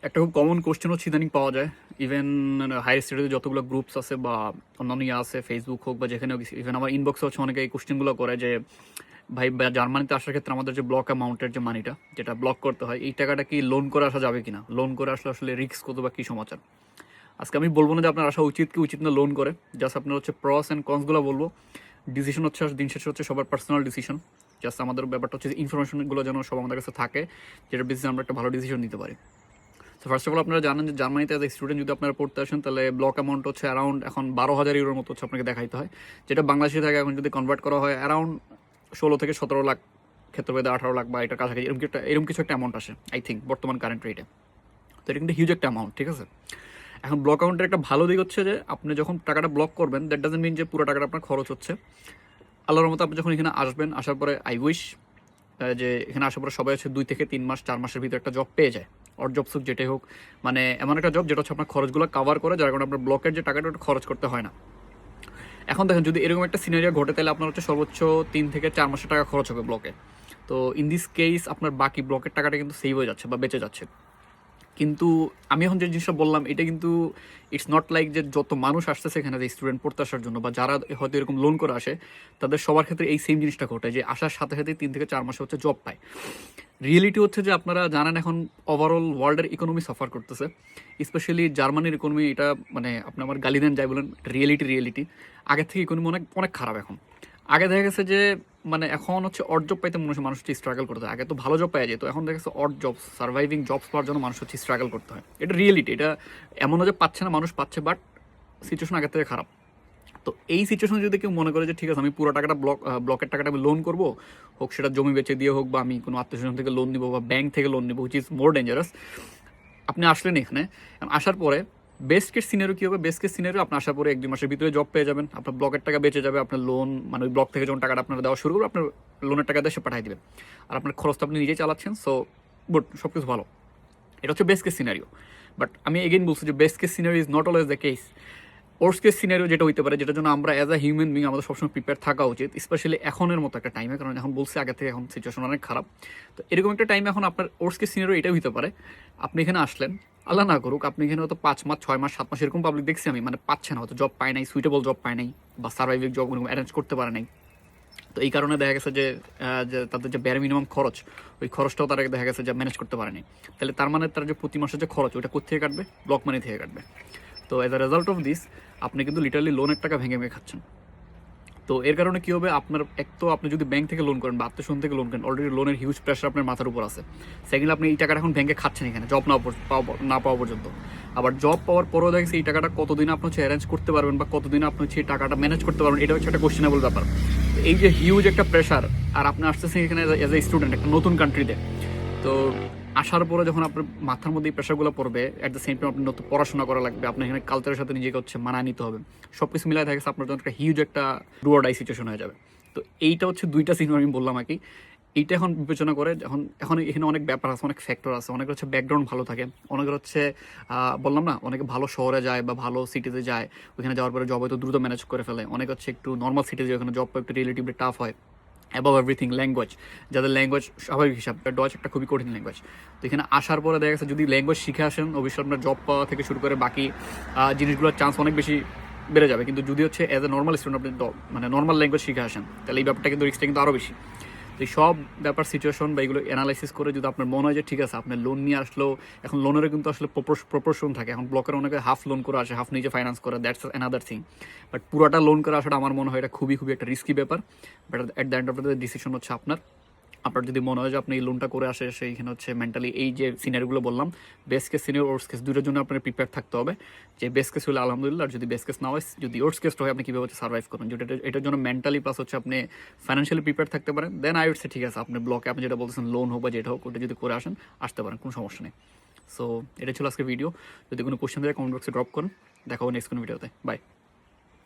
একটা খুব common question হচ্ছে ইদানিং পাওয়া যায়, ইভেন হায়ার স্টাডিতে যতগুলো গ্রুপস আছে বা অন্যান্য আছে, ফেসবুক হোক বা যেখানে হোক, ইভেন আমার ইনবক্সে হচ্ছে অনেকে এই কোশ্চেনগুলো করে যে ভাই জার্মানিতে আসার ক্ষেত্রে আমাদের যে ব্লক অ্যামাউন্টের যে মানিটা যেটা ব্লক করতে হয়, এই টাকাটা কি লোন করে আসা যাবে কিনা, লোন করে আসলে আসলে রিস্ক কত বা কী সমাচার। আজকে আমি বলবো না যে আপনার আসা উচিত কি উচিত না লোন করে, জাস্ট আপনার হচ্ছে প্রস অ্যান্ড কনসগুলো বলবো। ডিসিশন হচ্ছে দিন শেষে হচ্ছে সবার পার্সোনাল ডিসিশন। জাস্ট আমাদের ব্যাপারটা হচ্ছে ইনফরমেশনগুলো যেন সব আমাদের কাছে থাকে, যেটা বেসিসে আমরা একটা ভালো ডিসিশন নিতে পারি। তো ফার্স্ট অফ অল আপনারা জানেন যে জার্মানিতে অ্যাজ এ স্টুডেন্ট যদি আপনারা পড়তে আসেন তাহলে ব্লক অ্যামাউন্ট হচ্ছে অ্যারাউন্ড এখন 12,000 ইউরোর মতো হচ্ছে আপনাকে দেখাইতে হয়, যেটা বাংলাদেশে থেকে এখন যদি কনভার্ট করা হয় অ্যারাউন্ড 16 থেকে 17 লাখ, ক্ষেত্রভেদে 18 লাখ বা এটার কাছাকাছি এরকম কিছু একটা অ্যামাউন্ট আসে আই থিঙ্ক বর্তমান কারেন্ট রেটে। তো এটা কিন্তু হিউজ একটা অ্যামাউন্ট, ঠিক আছে। এখন ব্লক অ্যামাউন্টের একটা ভালো দিক হচ্ছে যে আপনি যখন টাকাটা ব্লক করবেন দ্যাট ডাজন্ট মিন যে পুরো টাকাটা আপনার খরচ হচ্ছে। আল্লাহর মতো আপনি যখন এখানে আসবেন, আসার পরে আই উইশ যে এখানে আসার পরে সবাই হচ্ছে 2 থেকে 3 মাস 4 মাসের ভিতরে একটা জব পেয়ে যায়, অর জব সুখ যেটাই হোক, মানে এমন একটা জব যেটা হচ্ছে আপনার খরচগুলো কাভার করে, যার কারণে আপনার ব্লকের যে টাকাটা ওটা খরচ করতে হয় না। এখন দেখেন যদি এরকম একটা সিনারিও ঘটে তাহলে আপনার হচ্ছে সর্বোচ্চ 3 থেকে 4 মাসের টাকা খরচ হবে ব্লকে। তো ইন দিস কেস আপনার বাকি ব্লকের টাকাটা কিন্তু সেভ হয়ে যাচ্ছে বা বেঁচে যাচ্ছে। কিন্তু আমি এখন যে জিনিসটা বললাম এটা কিন্তু ইটস নট লাইক যে যত মানুষ আসতেছে এখানে যে স্টুডেন্ট পড়তে আসার জন্য বা যারা হয়তো এরকম লোন করে আসে তাদের সবার ক্ষেত্রে এই সেম জিনিসটা ঘটে যে আসার সাথে সাথে 3 থেকে 4 মাসে হচ্ছে জব পায়। রিয়েলিটি হচ্ছে যে আপনারা জানেন এখন ওভারঅল ওয়ার্ল্ডের ইকোনমি সাফার করতেছে, স্পেশালি জার্মানির ইকোনমি। এটা মানে আপনি আমার গালি দেন যাই বলেন, রিয়েলিটি আগের থেকে ইকোনমি অনেক অনেক খারাপ এখন। আগে দেখা গেছে যে মানে এখন হচ্ছে অড জব পাইতে মানুষ হচ্ছে স্ট্রাগল করতে হয়, আগে তো ভালো জব পাওয়া যেত, এখন দেখা গেছে অড জব সার্ভাইভিং জবস পাওয়ার জন্য মানুষ হচ্ছে স্ট্রাগল করতে হয়। এটা রিয়েলিটি, এটা এমনও যে পাচ্ছে না, মানুষ পাচ্ছে, বাট সিচুয়েশন আগের থেকে খারাপ। তো এই সিচুয়েশন যদি কেউ মনে করে যে ঠিক আছে আমি পুরো টাকাটা ব্লকের টাকাটা আমি লোন করবো, হোক সেটা জমি বেচে দিয়ে হোক বা আমি কোনো আত্মীয় থেকে লোন নিবো বা ব্যাংক থেকে লোন নিবো, হুইচ ইজ মোর ডেঞ্জারাস। আপনি আসলেন এখানে, আসার পরে বেস্ট কেস সিনারিও কী হবে, বেস্ট কেস সিনারিও আপনি আসার পরে 1-2 মাসের ভিতরে জব পেয়ে যাবেন, আপনার ব্লকের টাকা বেঁচে যাবে, আপনার লোন মানে ওই ব্লক থেকে যখন টাকাটা আপনার দেওয়া শুরু করবে আপনার লোনের টাকা দিয়ে সে পাঠিয়ে দেবে, আর আপনার খরচটা আপনি নিজেই চালাচ্ছেন। সো গুড, সব কিছু ভালো। এটা হচ্ছে বেস্ট কেস সিনারিও। বাট আমি এগেইন বলছি যে best case scenario is not always the case. Worse case scenario যেটা হইতে পারে, যেটার জন্য আমরা অ্যাজ আ হিউম্যান বিং আমাদের সবসময় প্রিপেয়ার থাকা উচিত, স্পেশালি এখনের মতো একটা টাইমে, কারণ এখন বলছি আগে থেকে এখন সিচুয়েশন অনেক খারাপ। তো এরকম একটা টাইমে এখন আপনার ওর্স কেস সিনারিও এটাই হতে পারে, আপনি এখানে আসলেন, আল্লাহ না করুক আপনি এখানে হয়তো 5 মাস 6 মাস 7 মাস এরকম পাবলিক দেখছি আমি, মানে পাচ্ছে না, হয়তো জব পায় নাই, সুইটেবল জব পায় নাই বা সার্ভাইভিং জব অ্যারেঞ্জ করতে পারে নাই। তো এই কারণে দেখা গেছে যে তাদের যে ব্যারে মিনিমাম খরচ, ওই খরচটাও তারা দেখা গেছে যে ম্যানেজ করতে পারেনি। তাহলে তার মানে তার যে প্রতি মাসের যে খরচ ওইটা কোথা থেকে কাটবে, ব্লক মানি থেকে কাটবে। তো as a result of this আপনি কিন্তু লিটারালি লোনের টাকা ভেঙে ভেঙে খাচ্ছেন। তো এর কারণে কী হবে, আপনার এক তো আপনি যদি ব্যাংক থেকে লোন করেন বা আত্মীয় থেকে লোন করেন, অলরেডি লোনের হিউজ প্রেশার আপনার মাথার উপর আছে। সেকেন্ড, আপনি এই টাকাটা এখন ব্যাংকে খাচ্ছেন এখানে জব না পাওয়া পর্যন্ত। আবার জব পাওয়ার পরেও দেখছি এই টাকাটা কতদিন আপনি হচ্ছে অ্যারেঞ্জ করতে পারবেন বা কতদিন আপনি হচ্ছে এই টাকাটা ম্যানেজ করতে পারবেন, এটা হচ্ছে একটা কোশ্চেনেবল ব্যাপার। এই যে হিউজ একটা প্রেশার, আর আপনি আসতেছেন এখানে এজ এ স্টুডেন্ট একটা নতুন কান্ট্রিতে। তো আসার পরে যখন আপনার মাথার মধ্যে এই প্রেশারগুলো পড়বে, অ্যাট দ্য সেম টাইম আপনি নতুন পড়াশোনা করা লাগবে, আপনার এখানে কালচারের সাথে নিজেকে হচ্ছে মানায় নিতে হবে, সব কিছু মিলাই থাকে আপনার জন্য একটা হিউজ একটা ডু অর ডাই সিচুয়েশন হয়ে যাবে। তো এইটা হচ্ছে দুইটা সিনারি আমি বললাম আর কি। এইটা এখন বিবেচনা করে এখন এখানে অনেক ব্যাপার আছে, অনেক ফ্যাক্টর আছে, অনেকের হচ্ছে ব্যাকগ্রাউন্ড ভালো থাকে, অনেকের হচ্ছে বললাম না অনেকে ভালো শহরে যায় বা ভালো সিটিতে যায়, ওইখানে যাওয়ার পরে জব হয়তো দ্রুত ম্যানেজ করে ফেলে, অনেক হচ্ছে একটু নর্মাল সিটিতে ওখানে জব একটু রিলেটিভলি টাফ হয়। অ্যাবাভ এভরিথিং ল্যাঙ্গুয়েজ, যাদের ল্যাঙ্গুয়েজ স্বাভাবিক হিসাব, ডচ একটা খুবই কঠিন ল্যাঙ্গুয়েজ। তো এখানে আসার পরে দেখা গেছে যদি ল্যাঙ্গুয়েজ শিখে আসেন, অবশ্যই আপনার জব পাওয়া থেকে শুরু করে বাকি জিনিসগুলোর চান্স অনেক বেশি বেড়ে যাবে। কিন্তু যদি হচ্ছে অ্যাজ এ নর্মাল স্টুডেন্ট আপনি মানে নর্মাল ল্যাঙ্গুয়েজ শিখে আসেন, তাহলে এই ব্যাপারটা কিন্তু রিস্কটা কিন্তু আরও বেশি। তো এই সব ব্যাপার সিচুয়েশন বা এগুলো অ্যানালাইসিস করে যদি আপনার মনে হয় যে ঠিক আছে আপনার লোন নিয়ে আসলেও, এখন লোনেরও কিন্তু আসলে প্রপোর্শন থাকে, এখন ব্লকের অনেকে হাফ লোন করে আসে, হাফ নিজে ফাইন্যান্স করে, দ্যাটস অ্যানাদার থিং। বাট পুরোটা লোন করে আসাটা আমার মনে হয় এটা খুবই খুবই একটা রিস্কি ব্যাপার। But at the end of the decision হচ্ছে আপনার যদি মনে হয় যে আপনি এই লোনটা করে আসে সেইখানে হচ্ছে মেন্টালি এই যে সিনারিগুলো বললাম, বেস্ট কেস সিনিয়র ওর্স কেস দুটোর জন্য আপনার প্রিপেয়ার থাকতে হবে। যে বেস্ট কেস হলে আলহামদুলিল্লাহ, আর যদি বেস্ট কেস না হয়, যদি ওর্স কেসটা হয় আপনি কীভাবে হচ্ছে সার্ভাইভ করবেন, যেটা এটার জন্য মেন্টালি প্লাস হচ্ছে আপনি ফাইন্যান্সিয়ালি প্রিপেয়ার থাকতে পারেন, দেন আই উড সে ঠিক আছে আপনি ব্লকে আপনি যেটা বলতেছেন লোন হোক বা যেটা হোক ওটা যদি করে আসতে পারেন, কোনো সমস্যা নেই। সো এটা ছিল আজকে ভিডিও। যদি কোনো কোশ্চেন থাকে কমেন্ট বক্সে ড্রপ করুন, দেখা হবে নেক্সট কোনো ভিডিওতে। বাই।